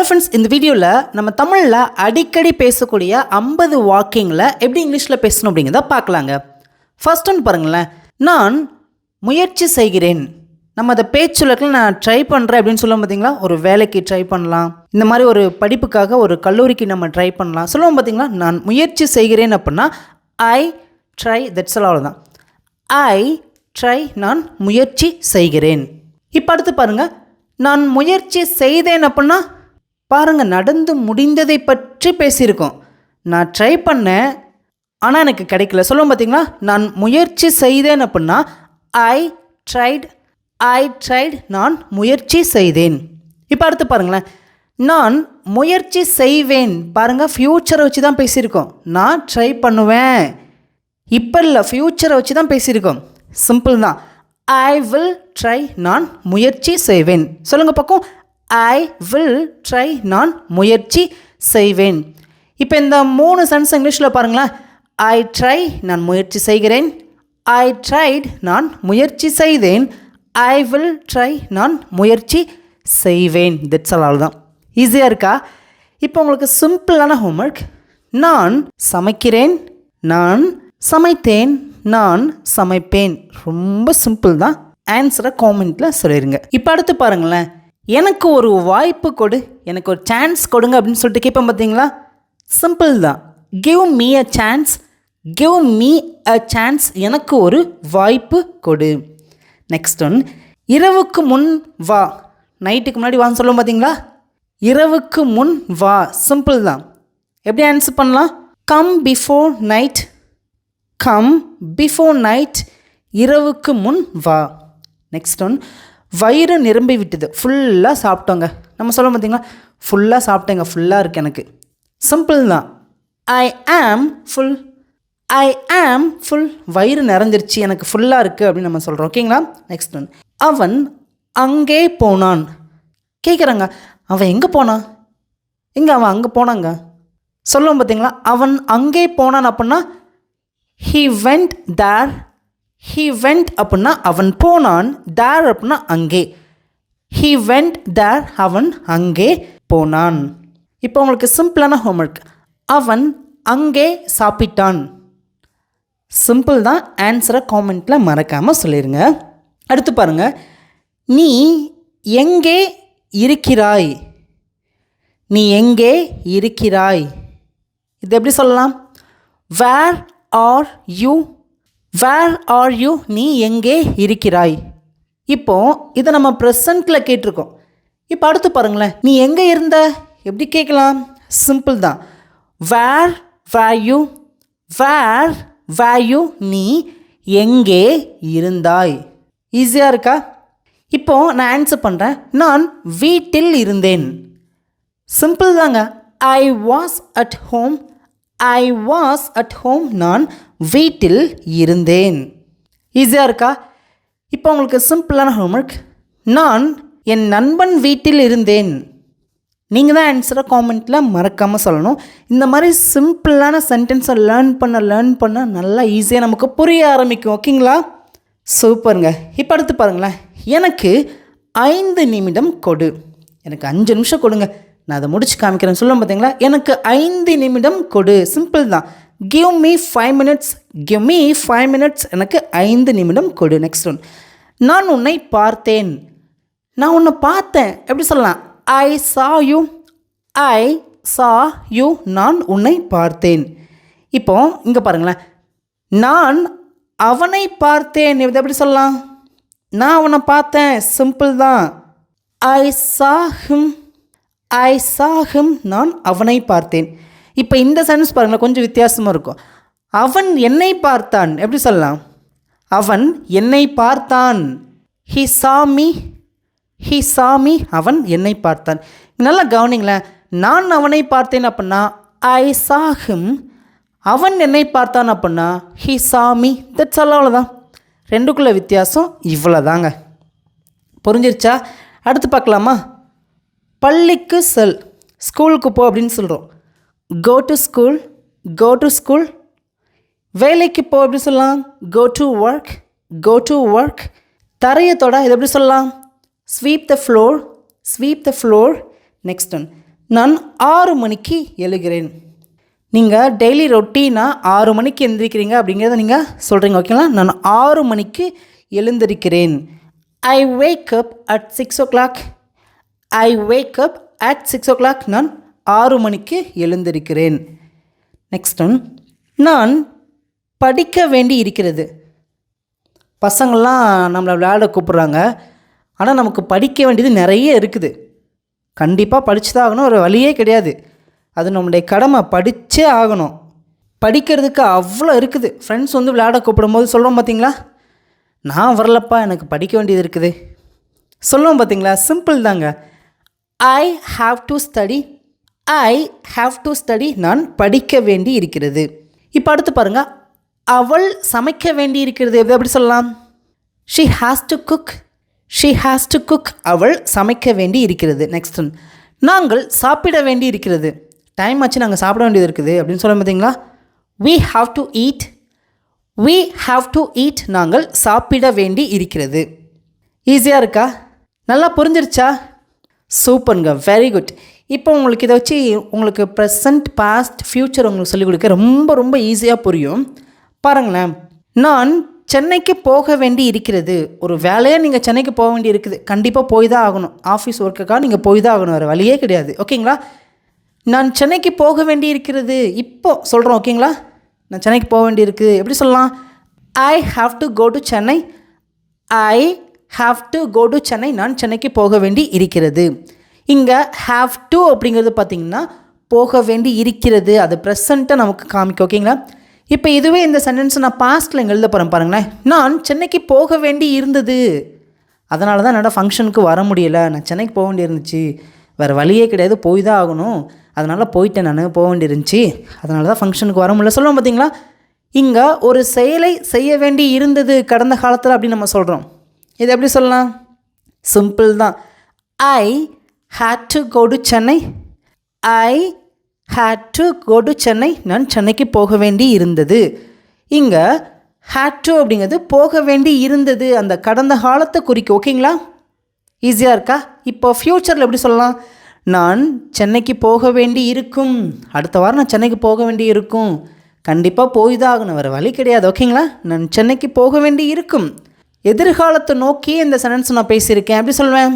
Friends, இந்த வீடியோவில் நம்ம தமிழில் அடிக்கடி பேசக்கூடிய 50 வாக்கியங்களை எப்படி இங்கிலீஷில் பேசணும் அப்படிங்கிறத பார்க்கலாங்க. ஃபர்ஸ்ட் ஒன்று பாருங்களேன். நான் முயற்சி செய்கிறேன். நம்ம அதை பேச்சுலக்கில் நான் ட்ரை பண்ணுறேன் அப்படின்னு சொல்லுவோம் பார்த்தீங்களா. ஒரு வேலைக்கு ட்ரை பண்ணலாம், இந்த மாதிரி ஒரு படிப்புக்காக ஒரு கல்லூரிக்கு நம்ம ட்ரை பண்ணலாம் சொல்லுவோம் பார்த்தீங்களா. நான் முயற்சி செய்கிறேன் அப்படின்னா ஐ ட்ரை, தட்ஸ் ஆல், அவ்வளோதான். ஐ ட்ரை, நான் முயற்சி செய்கிறேன். இப்போ அடுத்து பாருங்கள், நான் முயற்சி செய்தேன் அப்படின்னா பாருங்கள், நடந்து முடிந்ததை பற்றி பேசியிருக்கோம். நான் ட்ரை பண்ணேன் ஆனால் எனக்கு கிடைக்கல சொல்லுவோம் பார்த்தீங்களா. நான் முயற்சி செய்தேன் அப்படின்னா ஐ ட்ரைட், ஐ ட்ரைட், நான் முயற்சி செய்தேன். இப்போ அடுத்து பாருங்களேன், நான் முயற்சி செய்வேன். பாருங்கள், ஃப்யூச்சரை வச்சு தான் பேசியிருக்கோம். நான் ட்ரை பண்ணுவேன், இப்போ இல்லை, ஃப்யூச்சரை வச்சு தான் பேசியிருக்கோம். சிம்பிள் தான். ஐ வில் ட்ரை, நான் முயற்சி செய்வேன். சொல்லுங்கள் பக்கம். ஐ வில் ட்ரை, நான் முயற்சி செய்வேன். இப்போ இந்த 3 சென்ஸ் இங்கிலீஷில் பாருங்களேன். ஐ ட்ரை, நான் முயற்சி செய்கிறேன். ஐ ட்ரைட், நான் முயற்சி செய்தேன். ஐ வில் ட்ரை, நான் முயற்சி செய்வேன். தட்ஸ் ஆல், தான். ஈஸியாக இருக்கா? இப்போ உங்களுக்கு சிம்பிளான ஹோம்ஒர்க். நான் சமைக்கிறேன், நான் சமைத்தேன், நான் சமைப்பேன். ரொம்ப சிம்பிள் தான். ஆன்சரை காமெண்ட்டில் சொல்லிடுங்க. இப்போ அடுத்து பாருங்களேன், எனக்கு ஒரு வாய்ப்பு கொடு, எனக்கு ஒரு சான்ஸ் கொடுங்க அப்படின்னு சொல்லிட்டு கேட்பேன் பார்த்தீங்களா. சிம்பிள் தான். Give me a chance, give me a chance, எனக்கு ஒரு வாய்ப்பு கொடு. நெக்ஸ்ட் ஒன், இரவுக்கு முன் வா. நைட்டுக்கு முன்னாடி வான்னு சொல்லுவோம் பார்த்தீங்களா. இரவுக்கு முன் வா, சிம்பிள் தான். எப்படி ஆன்சர் பண்ணலாம்? Come before night, come before night, இரவுக்கு முன் வா. நெக்ஸ்ட் ஒன், வயிறு நிரம்பி விட்டது, ஃபுல்லாக சாப்பிட்டோங்க. நம்ம சொல்ல பார்த்தீங்களா, ஃபுல்லாக சாப்பிட்டேங்க, ஃபுல்லாக இருக்குது எனக்கு. சிம்பிள் தான். ஐ ஆம் ஃபுல், ஐ ஆம் ஃபுல், வயிறு நிறைஞ்சிருச்சு, எனக்கு ஃபுல்லாக இருக்குது அப்படின்னு நம்ம சொல்கிறோம். ஓகேங்களா. நெக்ஸ்ட் ஒன், அவன் அங்கே போனான். கேட்குறாங்க, அவன் எங்கே போனான்? எங்கே அவன் அங்கே போனாங்க சொல்லுவோம் பார்த்தீங்களா. அவன் அங்கே போனான் அப்படின்னா he went there, he went அப்படின்னா அவன் போனான், தேர் அப்படின்னா அங்கே. ஹி வெண்ட் தேர், அவன் அங்கே போனான். இப்போ உங்களுக்கு சிம்பிளான ஹோம்ஒர்க். அவன் அங்கே சாப்பிட்டான். சிம்பிள் தான். ஆன்சரை காமெண்ட்டில் மறக்காமல் சொல்லிடுங்க. அடுத்து பாருங்கள், நீ எங்கே இருக்கிறாய், நீ எங்கே இருக்கிறாய். இது எப்படி சொல்லலாம்? Where are you, where are you, நீ எங்கே இருக்கிறாய். இப்போது இதை நம்ம ப்ரெசண்ட்டில் கேட்டிருக்கோம். இப்போ அடுத்து பாருங்களேன், நீ எங்கே இருந்த எப்படி கேட்கலாம்? சிம்பிள் தான். வேர் where you, where where you, நீ எங்கே இருந்தாய். ஈஸியாக இருக்கா? இப்போது நான் ஆன்சர் பண்ணுறேன். நான் வீட்டில் இருந்தேன். சிம்பிள் தாங்க. I was at home, I was at home, நான் வீட்டில் இருந்தேன். ஈஸியாக இருக்கா? இப்போ உங்களுக்கு சிம்பிளான ஹோம்ஒர்க். நான் என் நண்பன் வீட்டில் இருந்தேன். நீங்கள் தான் ஆன்சரை காமெண்ட்டில் மறக்காமல் சொல்லணும். இந்த மாதிரி சிம்பிளான சென்டென்ஸை லேர்ன் பண்ண நல்லா ஈஸியாக நமக்கு புரிய ஆரம்பிக்கும். ஓகேங்களா? சூப்பருங்க. இப்போ அடுத்து பாருங்களேன், எனக்கு 5 நிமிடம் கொடு. எனக்கு 5 நிமிஷம் கொடுங்க, நான் அதை முடிச்சு காமிக்கிறேன்னு சொல்லுவோம் பார்த்தீங்களா. எனக்கு 5 நிமிடம் கொடு. சிம்பிள் தான். Give me 5 minutes, give me 5 minutes, எனக்கு 5 நிமிடம் கொடு. நெக்ஸ்ட் ஒன், நான் உன்னை பார்த்தேன். நான் உன்னை பார்த்தேன் எப்படி சொல்லலாம்? ஐ saw you, I saw you, நான் உன்னை பார்த்தேன். இப்போ இங்கே பாருங்களேன், நான் அவனை பார்த்தேன். இது எப்படி சொல்லலாம்? நான் அவனை பார்த்தேன். சிம்பிள் தான். ஐ சா ஹிம், ஐ சா ஹிம், நான் அவனை பார்த்தேன். இப்போ இந்த சென்ஸ் பாருங்களேன், கொஞ்சம் வித்தியாசமாக இருக்கும். அவன் என்னை பார்த்தான் எப்படி சொல்லலாம்? அவன் என்னை பார்த்தான். ஹி சா மீ, ஹி சா மீ, அவன் என்னை பார்த்தான். நல்லா கவனிங்களேன். நான் அவனை பார்த்தேன் அப்படின்னா ஐ சா ஹிம், அவன் என்னை பார்த்தான் அப்படின்னா ஹி சா மீ. தட்ஸ் ஆல், அவ்வளோதான். ரெண்டுக்குள்ள வித்தியாசம் இவ்வளோ தாங்க. புரிஞ்சிருச்சா? அடுத்து பார்க்கலாமா? பள்ளிக்கு செல், ஸ்கூலுக்கு போ அப்படின்னு சொல்கிறோம். Go to school, go to school. வேலைக்கு போ எப்படி சொல்லலாம்? Go to work, go to work. தரையை தொட, இது எப்படி சொல்லலாம்? Sweep the floor, sweep the floor. Next one, நான் 6 மணிக்கு எழுகிறேன். நீங்கள் டெய்லி ரொட்டீனாக 6 மணிக்கு எழுந்திருக்கிறீங்க அப்படிங்கிறத நீங்கள் சொல்கிறீங்க, ஓகேங்களா? நான் 6 மணிக்கு எழுந்திருக்கிறேன். I wake up at 6 o'clock. I wake up at 6 o'clock. நான் 6 மணிக்கு எழுந்திருக்கிறேன். நெக்ஸ்ட் ஒன், நான் படிக்க வேண்டி இருக்கிறது. பசங்கள்லாம் நம்மளை விளையாட கூப்பிட்றாங்க, ஆனால் நமக்கு படிக்க வேண்டியது நிறைய இருக்குது. கண்டிப்பாக படித்து தான் ஆகணும், ஒரு வழியே கிடையாது. அது நம்முடைய கடமை, படித்தே ஆகணும். படிக்கிறதுக்கு அவ்வளோ இருக்குது. ஃப்ரெண்ட்ஸ் வந்து விளையாட கூப்பிடும்போது சொல்கிறோம் பார்த்தீங்களா, நான் வரலப்பா எனக்கு படிக்க வேண்டியது இருக்குது சொல்லுவோம் பார்த்தீங்களா. சிம்பிள் தாங்க. ஐ have to study. I have to study. நான் படிக்க வேண்டி இருக்கிறது. இப்போ அடுத்து பாருங்கள், அவள் சமைக்க வேண்டி இருக்கிறது. எப்படி சொல்லலாம்? She has to cook. She has to cook. அவள் சமைக்க வேண்டி இருக்கிறது. நெக்ஸ்ட் ஒன், நாங்கள் சாப்பிட வேண்டி இருக்கிறது. டைம் ஆச்சு, நாங்கள் சாப்பிட வேண்டியது இருக்குது அப்படின்னு சொல்ல பார்த்தீங்களா. we have to eat. we have to eat. நாங்கள் சாப்பிட வேண்டி இருக்கிறது. ஈஸியாக இருக்கா? நல்லா புரிஞ்சிருச்சா? சூப்பருங்க, வெரி குட். இப்போ உங்களுக்கு இதை வச்சு உங்களுக்கு ப்ரெசண்ட், பாஸ்ட், ஃப்யூச்சர் உங்களுக்கு சொல்லிக் கொடுக்க ரொம்ப ரொம்ப ஈஸியாக புரியும். பாருங்களேன், நான் சென்னைக்கு போக வேண்டி இருக்கிறது. ஒரு வேலையாக நீங்கள் சென்னைக்கு போக வேண்டி இருக்குது, கண்டிப்பாக போய் தான் ஆகணும். ஆஃபீஸ் ஒர்க்குக்காக நீங்கள் போய் தான் ஆகணும், வேறு வழியே கிடையாது, ஓகேங்களா? நான் சென்னைக்கு போக வேண்டி இருக்கிறது இப்போ சொல்கிறோம், ஓகேங்களா? நான் சென்னைக்கு போக வேண்டி இருக்குது. எப்படி சொல்லலாம்? I have to go to Chennai. I have to go to Chennai. நான் சென்னைக்கு போக வேண்டி இருக்கிறது. இங்கே ஹாவ் டு அப்படிங்கிறது பார்த்திங்கன்னா போக வேண்டி இருக்கிறது, அது ப்ரெசண்ட்டாக நமக்கு காமிக்கும், ஓகேங்களா? இப்போ இதுவே இந்த சென்டென்ஸ் நான் பாஸ்ட்டில் இங்கே எழுத போகிறேன் பாருங்களேன். நான் சென்னைக்கு போக வேண்டி இருந்தது, அதனால தான் என்னோடய ஃபங்க்ஷனுக்கு வர முடியலை. நான் சென்னைக்கு போக வேண்டி இருந்துச்சு, வேறு வழியே கிடையாது, போய் தான் ஆகணும், அதனால் போயிட்டேன், நான் போக வேண்டி இருந்துச்சு, அதனால தான் ஃபங்க்ஷனுக்கு வர முடியல சொல்லுவோம் பார்த்தீங்களா. இங்கே ஒரு செயலை செய்ய வேண்டி இருந்தது கடந்த காலத்தில் அப்படின்னு நம்ம சொல்கிறோம். இது எப்படி சொல்லலாம்? சிம்பிள் தான். I had to go to Chennai. I had to go to Chennai. நான் சென்னைக்கு போக வேண்டி இருந்தது. இங்கே ஹேட் டு அப்படிங்கிறது போக வேண்டி இருந்தது, அந்த கடந்த காலத்தை குறிக்கும், ஓகேங்களா? ஈஸியாக இருக்கா? இப்போ ஃப்யூச்சரில் எப்படி சொல்லலாம்? நான் சென்னைக்கு போக வேண்டி இருக்கும். அடுத்த வாரம் நான் சென்னைக்கு போக வேண்டி இருக்கும், கண்டிப்பாக போய் தான் ஆகணும், வேறு வழி கிடையாது, ஓகேங்களா? நான் சென்னைக்கு போக வேண்டி இருக்கும். எதிர்காலத்தை நோக்கி இந்த சென்டென்ஸ் நான் பேசியிருக்கேன். எப்படி சொல்லுவேன்?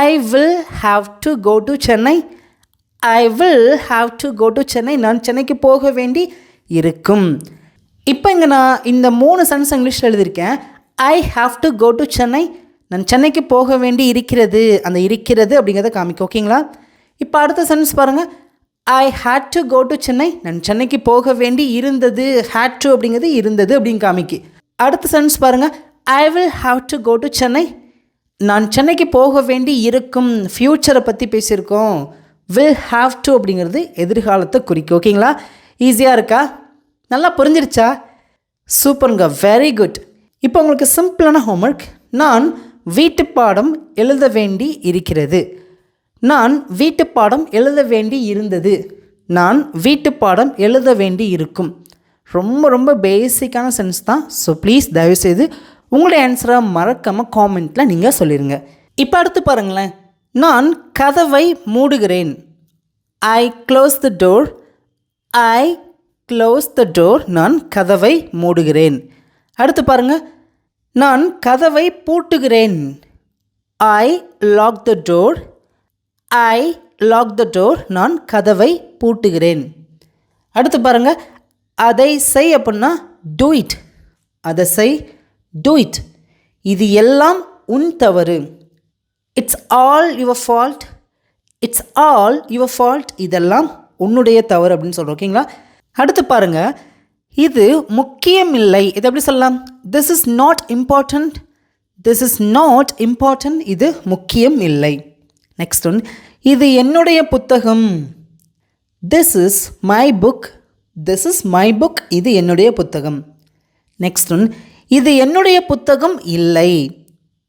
I will have to go to Chennai. I will have to go to Chennai. நான் சென்னைக்கு போக வேண்டி இருக்கும். இப்போ இங்கே நான் இந்த 3 சென்டென்ஸ் இங்கிலீஷில் எழுதியிருக்கேன். I have to go to Chennai. நான் சென்னைக்கு போக வேண்டி இருக்கிறது, அந்த இருக்கிறது அப்படிங்கிறத காமிக்கும், ஓகேங்களா? இப்போ அடுத்த சென்டென்ஸ் பாருங்கள். I had to go to Chennai. நான் சென்னைக்கு போக வேண்டி இருந்தது. ஹேட் டு அப்படிங்கிறது இருந்தது அப்படின்னு காமிக்கு. அடுத்த சென்டென்ஸ் பாருங்கள். I will have to go to Chennai. நான் சென்னைக்கு போக வேண்டி இருக்கும். ஃப்யூச்சரை பற்றி பேசியிருக்கோம். வில் ஹாவ் டு அப்படிங்கிறது எதிர்காலத்தை குறிக்கும், ஓகேங்களா? ஈஸியாக இருக்கா? நல்லா புரிஞ்சிருச்சா? சூப்பருங்க, வெரி குட். இப்போ உங்களுக்கு சிம்பிளான ஹோம்ஒர்க். நான் வீட்டு பாடம் எழுத வேண்டி இருக்கிறது. நான் வீட்டு பாடம் எழுத வேண்டி இருந்தது. நான் வீட்டு பாடம் எழுத வேண்டி இருக்கும். ரொம்ப ரொம்ப பேசிக்கான சென்ஸ் தான். ஸோ ப்ளீஸ் தயவுசெய்து உங்களுடைய ஆன்சரை மறக்காமல் காமெண்ட்டில் நீங்கள் சொல்லிடுங்க. இப்போ அடுத்து பாருங்களேன். நான் கதவை மூடுகிறேன். I close the door. I close the door. நான் கதவை மூடுகிறேன். அடுத்து பாருங்கள். நான் கதவை பூட்டுகிறேன். I lock the door. I lock the door. நான் கதவை பூட்டுகிறேன். அடுத்து பாருங்கள். அதை செய் அப்படின்னா டூ இட். அதை செய், டூ இட். இது எல்லாம் உன் தவறு. It's all your fault. It's all your fault. இதெல்லாம் உன்னுடைய தவறு அப்படின்னு சொல்கிறோம், ஓகேங்களா? அடுத்து பாருங்கள். இது முக்கியமில்லை. இது எப்படி சொல்லலாம்? This is not important. This is not important. இது முக்கியம் இல்லை. Next one. இது என்னுடைய புத்தகம். This is my book. This is my book. இது என்னுடைய புத்தகம். Next one. இது என்னுடைய புத்தகம் இல்லை.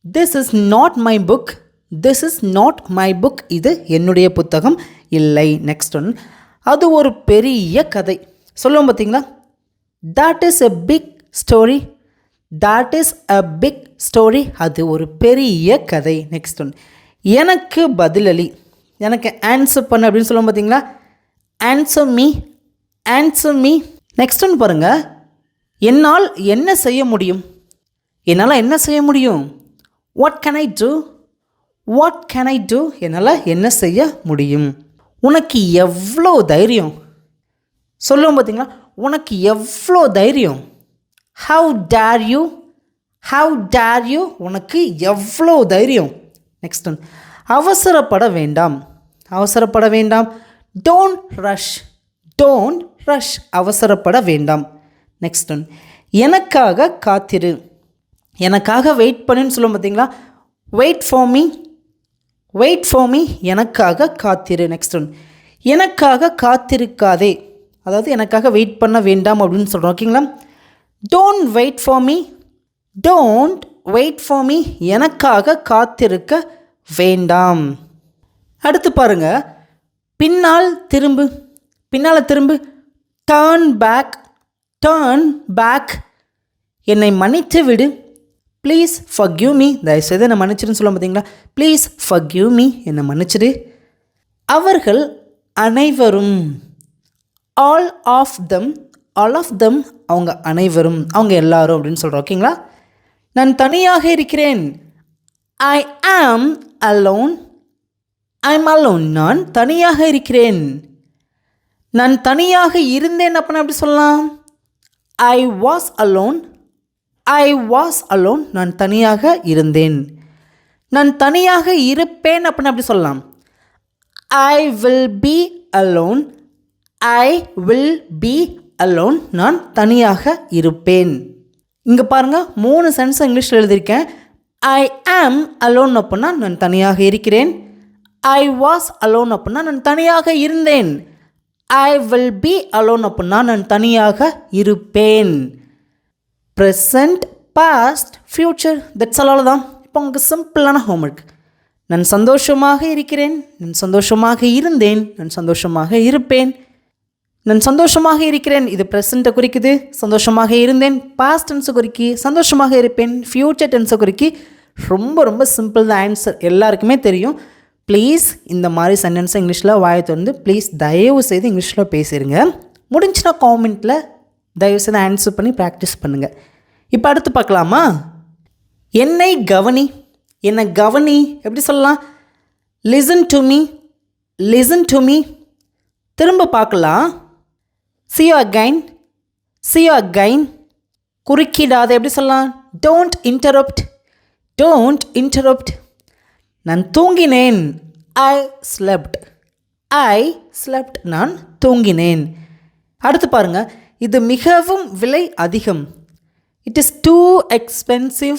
This is not my book. This is not my book. இது என்னுடைய புத்தகம் இல்லை. Next one. அது ஒரு பெரிய கதை. சொல்லுவோம் பார்த்தீங்களா? that is a big story. that is a big story. அது ஒரு பெரிய கதை. Next one. எனக்கு பதிலளி. எனக்கு ஆன்சர் பண்ணு அப்படின்னு சொல்லுவோம் பார்த்தீங்களா, answer me, answer me. Next ஒன்று பாருங்கள், என்னால் என்ன செய்ய முடியும், என்னால் என்ன செய்ய முடியும், what can I do, what can I do, என்னால் என்ன செய்ய முடியும். உனக்கு எவ்வளோ தைரியம், சொல்லுவோம் பார்த்தீங்களா, உனக்கு எவ்வளோ தைரியம், how dare you, how dare you, உனக்கு எவ்வளோ தைரியம். நெக்ஸ்ட் ஒன், அவசரப்பட வேண்டாம், அவசரப்பட வேண்டாம், டோன்ட் ரஷ், டோன்ட் ரஷ், அவசரப்பட வேண்டாம். நெக்ஸ்ட் ஒன், எனக்காக காத்திரு, எனக்காக வெயிட் பண்ணுன்னு சொல்லுவோம் பார்த்தீங்களா, wait for me, wait for me, எனக்காக காத்திரு. நெக்ஸ்ட் ஒன், எனக்காக காத்திருக்காதே, அதாவது எனக்காக வெயிட் பண்ண வேண்டாம் அப்படின்னு சொல்கிறோம். ஓகேங்களா, don't wait for me, don't wait for me, எனக்காக காத்திருக்க வேண்டாம். அடுத்து பாருங்க, பின்னால் திரும்பு, பின்னால் திரும்பு, டர்ன் பேக், டர்ன் பேக், என்னை மன்னித்து விடு, ப்ளீஸ் ஃபர்கிவ் மீ, தயவுசெய்து என்னை மன்னிச்சிடுன்னு சொல்ல பார்த்தீங்களா, ப்ளீஸ் ஃபர்கிவ் மீ, என்னை மன்னிச்சிடு. அவர்கள் அனைவரும், all of them, all of them, அவங்க அனைவரும், அவங்க எல்லாரும் அப்படின்னு சொல்கிறோம். ஓகேங்களா, நான் தனியாக இருக்கிறேன், ஐ ஆம் அலோன், ஐ எம் அலோன், நான் தனியாக இருக்கிறேன். நான் தனியாக இருந்தேன் அப்படின்னா எப்படி சொல்லலாம், I was alone, I was alone, நான் தனியாக இருந்தேன். நான் தனியாக இருப்பேன் அப்படின்னா எப்படி சொல்லலாம், I will be alone, I will be alone, நான் தனியாக இருப்பேன். இங்கே பாருங்கள், 3 சென்டென்ஸ் இங்கிலீஷில் எழுதியிருக்கேன். ஐ ஆம் அலோன் அப்படின்னா நான் தனியாக இருக்கிறேன், ஐ வாஸ் அலோன் அப்படின்னா நான் தனியாக இருந்தேன், ஐ வில் பி அலோன் அப்படின்னா நான் தனியாக இருப்பேன். Present, past, future, that's all தான். இப்போ உங்களுக்கு சிம்பிளான ஹோம்ஒர்க். நான் சந்தோஷமாக இருக்கிறேன், நான் சந்தோஷமாக இருந்தேன், நான் சந்தோஷமாக இருப்பேன். நான் சந்தோஷமாக இருக்கிறேன், இது ப்ரெசண்ட்டை குறிக்குது, சந்தோஷமாக இருந்தேன் பாஸ்ட் டென்ஸை குறிக்கி, சந்தோஷமாக இருப்பேன் ஃப்யூச்சர் டென்ஸை குறிக்கி. ரொம்ப ரொம்ப சிம்பிள் தான், ஆன்சர் எல்லாருக்குமே தெரியும். ப்ளீஸ் இந்த மாதிரி சென்டென்ஸை இங்கிலீஷில் வாயை திறந்து ப்ளீஸ் தயவு செய்து இங்கிலீஷில் பேசிடுங்க. முடிஞ்சுன்னா காமெண்ட்டில் தயவு செய்து ஆன்சர் பண்ணி ப்ராக்டிஸ் பண்ணுங்கள். இப்போ அடுத்து பார்க்கலாமா, என்னை கவனி, என்னை கவனி எப்படி சொல்லலாம், listen to me, listen to me. திரும்ப பார்க்கலாம், see you again, see you again. குறுக்கிடாத எப்படி சொல்லலாம், don't interrupt, don't interrupt. நான் தூங்கினேன், I slept, I slept, நான் தூங்கினேன். அடுத்து பாருங்க, இது மிகவும் விலை அதிகம், it is too expensive,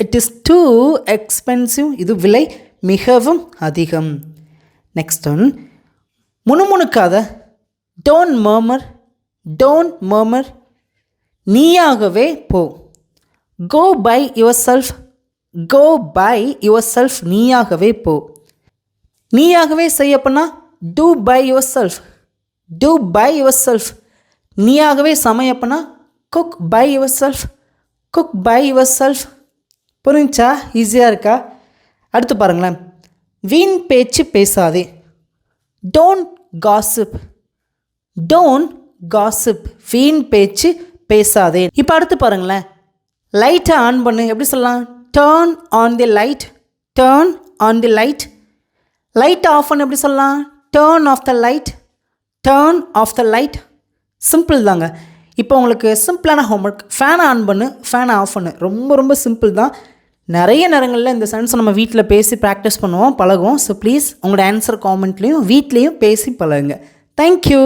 it is too expensive, இது விலை மிகவும் அதிகம். நெக்ஸ்ட் ஒன், முணுமுணுக்காத, don't murmur, don't murmur. நீயாகவே போ, go by yourself, go by yourself, நீயாகவே போ. நீயாகவே செய்யப்போனா do by yourself, do by yourself. நீயாகவே சமையப்போனா cook by yourself, cook by yourself. புரிஞ்சா, ஈஸியாக இருக்கா? அடுத்து பாருங்களேன், வீண் பேச்சு பேசாதே, don't gossip, don't gossip, வீண் பேச்சு பேசாதே. இப்போ அடுத்து பாருங்களேன், லைட்டை ஆன் பண்ணு எப்படி சொல்லலாம், turn on the light, turn on the light. Light off பண்ணு எப்படி சொல்லலாம், turn off the light, turn off the light. Simple தாங்க. இப்போ உங்களுக்கு சிம்பிளான ஹோம்ஒர்க், ஃபேனை ஆன் பண்ணு, ஃபேனை ஆஃப் பண்ணு, ரொம்ப ரொம்ப சிம்பிள் தான். நிறைய நேரங்களில் இந்த சென்டென்ஸை நம்ம வீட்டில் பேசி ப்ராக்டிஸ் பண்ணுவோம், பழகுவோம். ஸோ ப்ளீஸ் உங்களோட ஆன்சர் காமெண்ட்லேயும் வீட்லேயும் பேசி பழகுங்க. தேங்க்யூ.